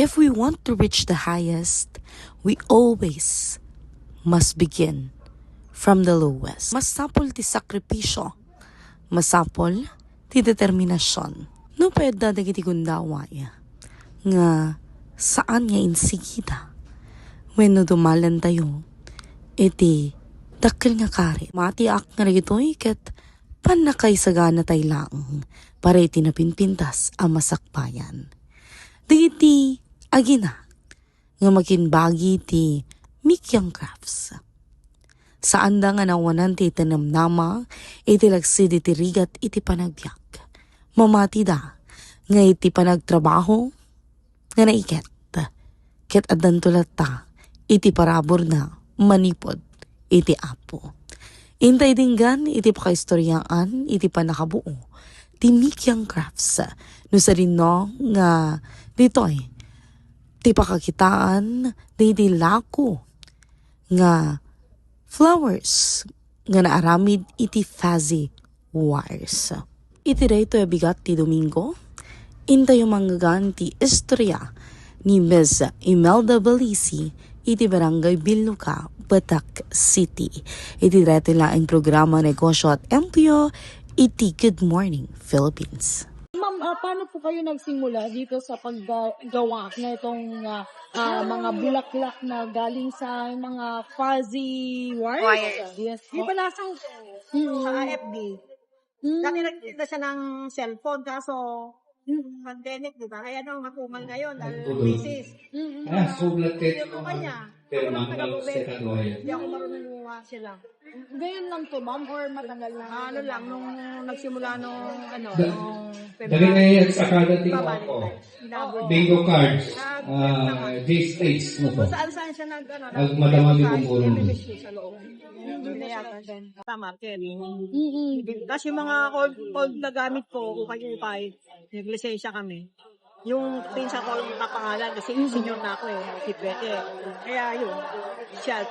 if we want to reach the highest, we always must begin from the lowest. Masapol ti sakripisyo, masapol ti determinasyon. No pwede dagiti gundaway nga saan nga insigida. When no dumalan tayo, iti dakil nga karit. Matiak nga rito'y ket panakaisagana tay lang para iti napinpintas ang masakbayan. Digiti agina nga makinbagi ti Mikyang Crafts. Saan da nga nawanan ti tanamnama iti lagsid iti rigat iti panagbiag. Mamati da nga iti panagtrabaho nga naiket. Ket addan tulat ta iti parabor na manipod iti apo. Intay dinggan iti pakaistoryaan iti panakabuo ti Mikyang Crafts. No sa rin no nga dito'y ti pakakitaan iti lako nga flowers nga naaramid iti fuzzy wires. Iti rito bigat ti Domingo, intay manggagan ti istorya ni Ms. Imelda Balisi iti Barangay Biluca, Batak City. Iti rito lang ang programa Negosyo at Empleo iti Good Morning Philippines. Ma'am, paano po kayo nagsimula dito sa paggawa na itong mga bulaklak na galing sa mga fuzzy wires? Yes. Di ba nasang sa AFB? Dati nagtitinda siya ng cellphone, kaso pandemic, di ba? Kaya nang makuman ngayon, dahil basis. Sulat kayo. Yung kanya, Pero manggal sa kagawin. hindi ako marunong gumawa sila. Ngayon lang to, ma'am, or matagal na? Ano lang, nung nagsimula nung Dali na yung sa kada tingin ko. Bingo cards. J-States mo to. Saan siya Ang madamagi kong ulo. sa loob. Hindi yata. Tama, Kelly. Kasi yung mga old na gamit ko, ukay-ukay, naglisensya kami. Yung pinsa ko yung kapangalan, kasi senior na ako si Bete. Kaya yun, siya.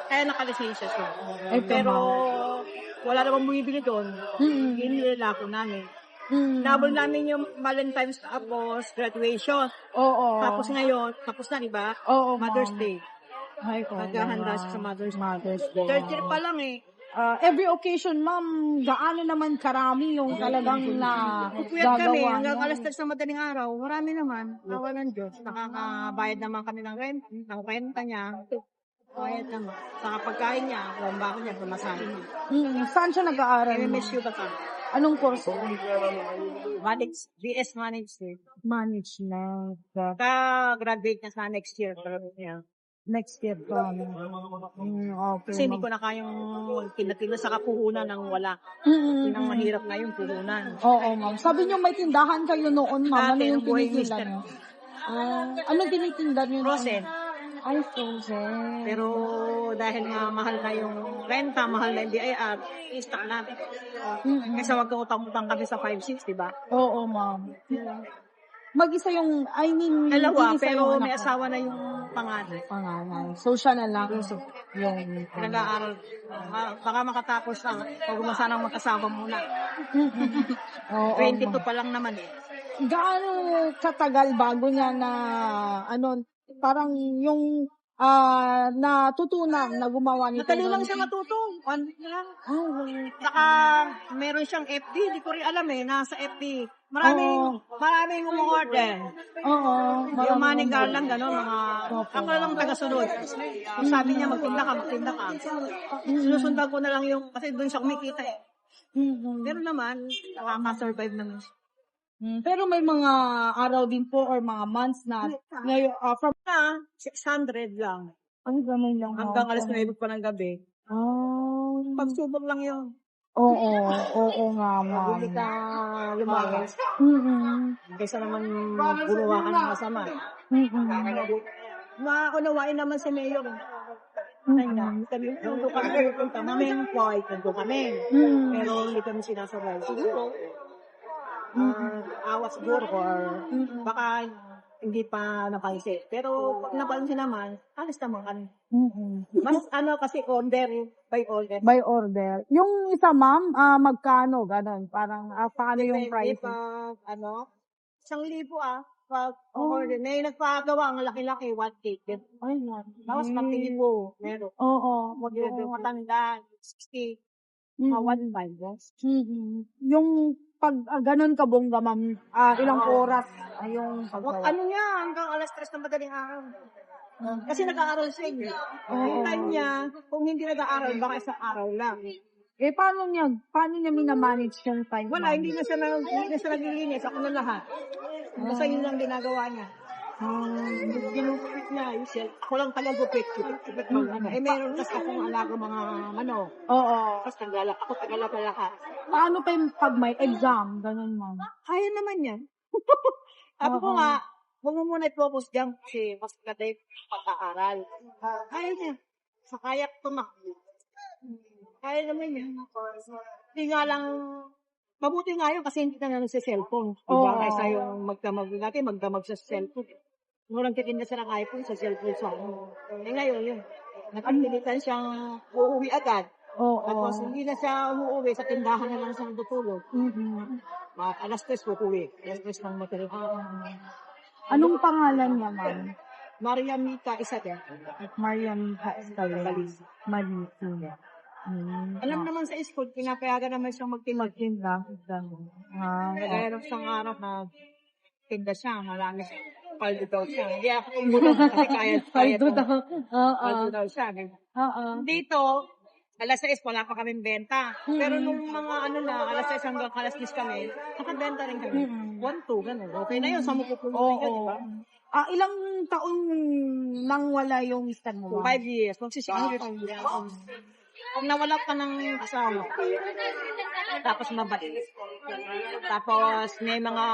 Kaya nakalisensya siya. Pero wala namang bumibili doon. Inilako namin. Nabol namin yung Valentine's tapos graduation. Oo. Tapos ngayon, tapos na, di ba? Oo, Mother's ma'am. Day. Ay, ko. Naghahanda siya sa Mother's Day. Day. Third year pa lang eh. Every occasion, ma'am, gaano naman karami yung talagang na Pupuyat kami gagawa hanggang niyo? alas 3 sa madaling araw. Marami naman. Awa ng Diyos. Nakakabayad naman kami ng renta niya. Bayad naman. Sa pagkain niya, lomba ko niya, pumasahin niya. Saan siya nag-aaral? MMSU ba ka? Anong course? BS Management. Management. Ka-graduate niya sa next year. Next year pa. Okay. Kasi hindi ko na kayang tinatilo sa kapuhunan ng wala. Yun ang mahirap na yung puhunan. Oo, ma'am. Sabi niyo may tindahan kayo noon, ma'am. Ano Dati, yung ang buhay tinitinda mister. niyo? Anong tinitinda niyo? Frozen. Ay, frozen. Pero dahil nga mahal na yung renta, mahal na yung BIR, i-stock natin. Kasi wag kang utang-utang kami sa 5-6, di ba? Oo, ma'am. Mag-isa yung, I mean, Dalawa, isa pero yung may anak ko. asawa na yung panganay. Pangalan. So, siya na lang. Yung Nag-aaral. Baka makatapos na. Pag sanang magkasama muna. Oo, 22 ma'am. pa lang naman eh. Gaano katagal bago niya na, parang yung natutunan na gumawa nito? Madali lang siya matuto. One week lang. Saka meron siyang FB. Di ko rin alam eh. Nasa FB. Maraming umorder. Oo. Yung money garland, gano'n, mga, ako lang tagasunod. Kung sabi niya, magtinda ka. Sinusundan ko na lang yung, kasi doon siya kumikita eh. Pero naman, nakaka-survive naman siya. Pero may mga araw din po or mga months na ngayon, from 600 lang. ano ganun lang. Hanggang alas 9 pa ng gabi. Pagsubok lang yun. Oo nga, ma'am. Hindi ka lumayas. Kaysa naman gumawa ka ng masama. Maunawain naman si Mayor. Kami nandun kami pupunta namin, nandun kami. Pero hindi kami sinasabay. Siguro, awas siguro or baka hindi pa napansin. Pero pag napansin naman, alis naman kami. Mas kasi order, by order. By order. Yung isa, ma'am, magkano? Ganon. Parang, paano yung price? Pag 1,000 May nagpagawa ang laki-laki, 1 cake. Ay, man. Tapos pagtingin mo, meron. Oo. Huwag yung matanda, 60, Mm. 1.5. Yes. Yung pag ganun ka bongga, ma'am, ilang oras ay yung paggawa? Ano niya, hanggang alas 3 ng madaling araw. Kasi nag-aaral siya eh. Yung time niya, kung hindi nag-aaral, baka isang araw lang. Paano niya minamanage yung time? Wala, hindi na siya naglilinis. Ako na lahat. Basta yun lang ginagawa niya. Ginugupit niya. Ako lang taga-gupit. Meron kasi akong alaga mga manok. Oo. Tapos ako taga-lapalakas. Paano pa yung pag may exam? Ganun, ma'am. Kaya naman yan. Ako ko nga, huwag mo muna i-focus dyan kasi mas maganda yung pag-aaral. Kaya niya. Sa kaya tumakbo. Kaya naman yan. Hindi nga lang, mabuti nga yun kasi hindi na sa cellphone. Diba? Kaysa yung magdamag sa cellphone. Murang titinda siya ng iPhone sa cellphone sa ngayon yun. Nagpilitan siyang uuwi agad. Tapos hindi na siya umuwi sa tindahan na lang siya natutulog. Alas 3 uuwi. Alas 3 ng matulog. Anong pangalan niya, ma'am? Maria Mita Isabel. Mariam Haestalis. Malita. Alam naman sa school, pinapayagan naman siyang magtinda. Kaya nung isang araw na tinda siya, marami siya. Paldo daw siya. Hindi ako umulong kasi kaya Paldo daw. Paldo daw siya. Dito, alas 6 wala pa kaming benta. Pero nung mga alas 6 hanggang alas 10 kami, nakabenta rin kami. 1-2, gano'n. Okay na yun, sa mukupunin ka, di ba? Ilang taon nang wala yung mister mo? 5 years. Magsisingit. Pag nawala ka ng asawa, tapos mabait. Tapos may mga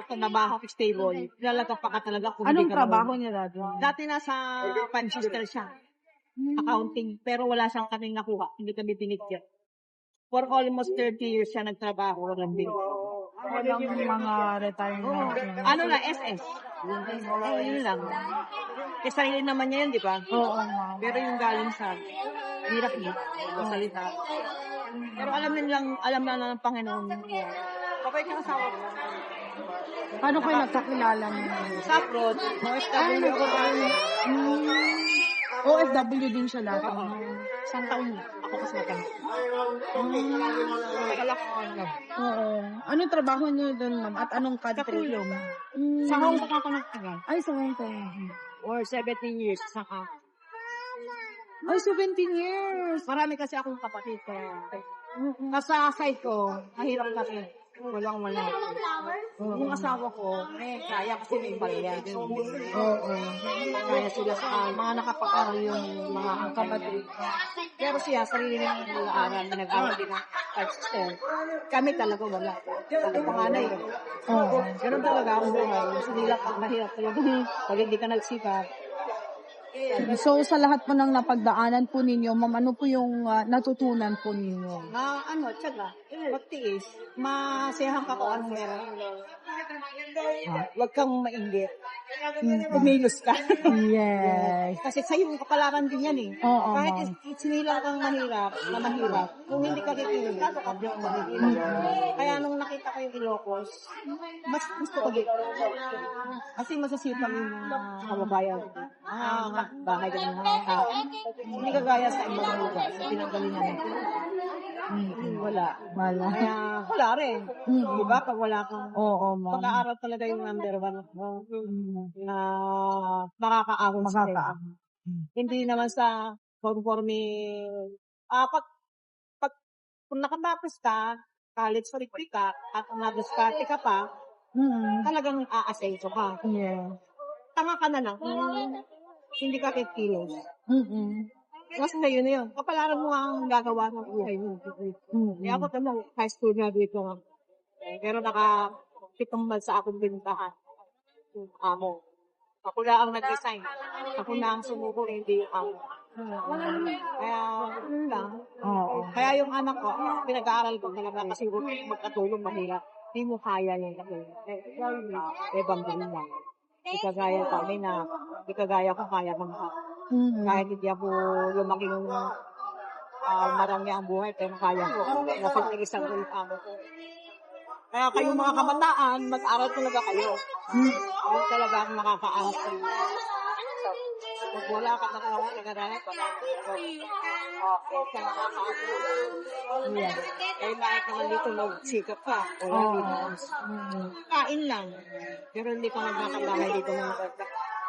trabaho stable. Nalaga pa ka talaga kung Anong hindi ka trabaho niya dati? Dati nasa Manchester siya. Accounting. Pero wala siyang kaming nakuha. Hindi kami binigyan. For almost 30 years siya nagtrabaho. Walang binigyan. Walang mga retirement. Ano na, SS. Yun lang. Kasi sarili naman niya yun, di ba? Oo, ma'am. Pero yung galing sa hirap niya. Salita. Pero alam na ng Panginoon. Kapag yung asawa ko. Paano kayo nagkakilala mo? Sa abroad, OFW ko. OFW din siya dati. Isang taon ako kasi natin. Oo. Anong trabaho niyo doon, ma'am? At anong country? Katulong. Sa Hong Kong ako nagtagal. Ay, sa Hong Kong. Or 17 years sa Ay, 17 years. Marami kasi akong kapatid. Nasa side ko, mahirap kasi. Wala. Yung asawa ko, kaya kasi may balya. Oo. Kaya sila sa mga nakapag-aral yung mga kapatid. Pero siya, sarili niyang nag-aaral, nag-aaral din ng art system. Kami talaga wala. Talaga panganay. Oo. Ganun talaga ang buhay. Sinilap ang mahirap talaga. Pag hindi ka nagsikap. So, sa lahat po ng napagdaanan po ninyo, ma'am, ano po yung natutunan po ninyo? Tiyaga, magtiis. Masiyahan ka kung anong meron. Huwag kang mainggit. Kumilos ka. Yes. Kasi sa'yo yung kapalaran din yan eh. Oo, Kahit sinilang kang mahirap, kung hindi ka titigil, lalo ka din mahirap. Kaya nung nakita ko yung Ilocos, mas gusto ko dito. Kasi masasipag yung kababayan. Bahay ka ng mga tao. Hindi kagaya sa ibang lugar. Sa pinagaling namin. Wala. Kaya wala rin. Diba? Pag wala kang pag-aaral talaga yung number 1 na makakaahon sa'yo. Hindi naman sa conforme kung nakatapos ka, college for ka, at nag-start ka pa, talagang aasenso ka. Yeah. Tanga ka na lang. Hindi ka kikilos. Kasi na yun. Kapalaran mo ang gagawa ng buhay mo. Kaya ako tamang high school na dito. Pero 7 months sa akong bintahan. Amo. Ako na ang nag-design. Ako na ang sumuko, hindi yung amo. Kaya, yun lang. Kaya yung anak ko, pinag-aaral ko talaga kasi magkatulong mahirap. Hindi mo kaya yun. Bambang lang. Hindi kagaya kami na, hindi kagaya ko kaya kong kahit hindi ako lumaki ng marami ang buhay, pero kaya ko. Napag-iisang ulit amo ko. Kaya kayong mga kabataan, mag-aral talaga kayo. Ayun talaga ang makakaangat kayo. Pag wala ka na nag-aral, wala ka. Okay, ka makakaangat. Yeah. Kaya bakit naman dito magsikap ka? Wala dito. Kain lang. Pero hindi ka magkakabahay dito mga bata.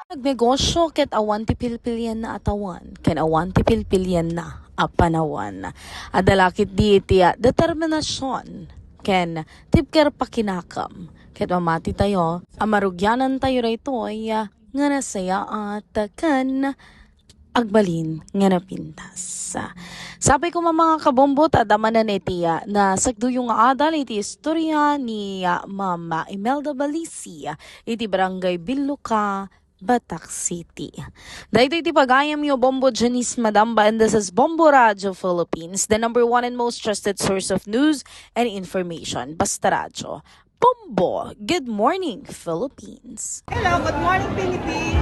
Nagnegosyo ket awan ti pilpilyan na atawan, ken awan ti pilpilyan na apanawan. Adalakit di iti determinasyon, ken tipker pakinakam. Ket mamati tayo, amarugyanan tayo rito ay nga nasaya at kan agbalin nga napintas. Sabi ko mga kabombot, adamanan iti na sagduyong adal iti istorya ni Mama Imelda Balisi iti barangay Biluca, Batak City. Dahito iti pagayam yo Bombo Janice Madamba, and this is Bombo Radio Philippines, the number one and most trusted source of news and information. Basta Radio. Bombo, good morning Philippines. Hello, good morning Philippines!